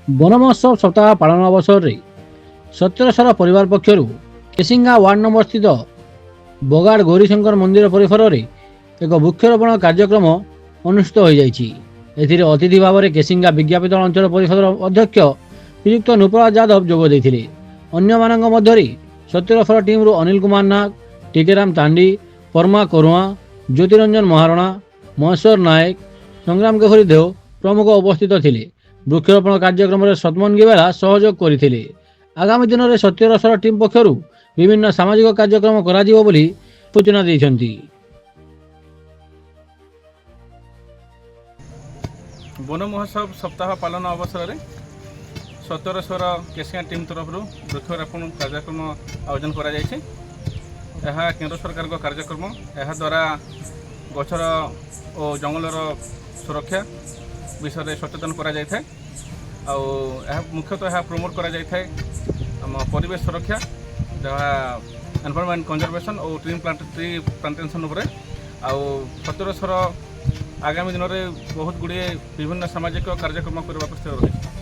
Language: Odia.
ବନ ମହୋତ୍ସବ ସପ୍ତାହ ପାଳନ ଅବସରରେ ସତ୍ୟରସର ପରିବାର ପକ୍ଷରୁ କେସିଙ୍ଗା ୱାର୍ଡ ନମ୍ବର ସ୍ଥିତ ବଗାଡ଼ ଗୌରୀଶଙ୍କର ମନ୍ଦିର ପରିସରରେ ଏକ ବୃକ୍ଷରୋପଣ କାର୍ଯ୍ୟକ୍ରମ ଅନୁଷ୍ଠିତ ହୋଇଯାଇଛି। ଏଥିରେ ଅତିଥି ଭାବରେ କେସିଙ୍ଗା ବିଜ୍ଞାପିତ ଅଞ୍ଚଳ ପରିଷଦର ଅଧ୍ୟକ୍ଷ ଶ୍ରୀଯୁକ୍ତ ନୃପରାଜ ଯାଦବ ଯୋଗ ଦେଇଥିଲେ। ଅନ୍ୟମାନଙ୍କ ମଧ୍ୟରେ ସତ୍ୟରସର ଟିମ୍ରୁ ଅନିଲ କୁମାର ନାଗ, ଟିକେରାମ ତାଣ୍ଡି, ପରମା କରୁଆ, ଜ୍ୟୋତିରଞ୍ଜନ ମହାରଣା, ମହେଶ୍ୱର ନାୟକ, ସଂଗ୍ରାମ କେଶରୀ ଦେଓ ପ୍ରମୁଖ ଉପସ୍ଥିତ ଥିଲେ। ବୃକ୍ଷରୋପଣ କାର୍ଯ୍ୟକ୍ରମରେ ସତମନ ଗିବେଲା ସହଯୋଗ କରିଥିଲେ। ଆଗାମୀ ଦିନରେ ସତ୍ୟରସର ଟିମ୍ ପକ୍ଷରୁ ବିଭିନ୍ନ ସାମାଜିକ କାର୍ଯ୍ୟକ୍ରମ କରାଯିବ ବୋଲି ସୂଚନା ଦେଇଛନ୍ତି। ବନ ମହୋତ୍ସବ ସପ୍ତାହ ପାଳନ ଅବସରରେ ସତ୍ୟରସର କେସିଙ୍ଗା ଟିମ୍ ତରଫରୁ ବୃକ୍ଷରୋପଣ କାର୍ଯ୍ୟକ୍ରମ ଆୟୋଜନ କରାଯାଇଛି। ଏହା କେନ୍ଦ୍ର ସରକାରଙ୍କ କାର୍ଯ୍ୟକ୍ରମ। ଏହାଦ୍ୱାରା ଗଛର ଓ ଜଙ୍ଗଲର ସୁରକ୍ଷା ବିଷୟରେ ସଚେତନ କରାଯାଇଥାଏ। ଆଉ ଏହା ମୁଖ୍ୟତଃ ଏହା ପ୍ରମୋଟ୍ କରାଯାଇଥାଏ ଆମ ପରିବେଶ ସୁରକ୍ଷା, ଯାହା ଏନଭାରନମେଣ୍ଟ କନଜରଭେସନ୍ ଓ ଟ୍ରି ପ୍ଲାଣ୍ଟେସନ୍ ଉପରେ। ଆଉ ସତ୍ୟରସର ଆଗାମୀ ଦିନରେ ବହୁତ ଗୁଡ଼ିଏ ବିଭିନ୍ନ ସାମାଜିକ କାର୍ଯ୍ୟକ୍ରମ କରିବାକୁ ସ୍ଥିର ରହିଛି।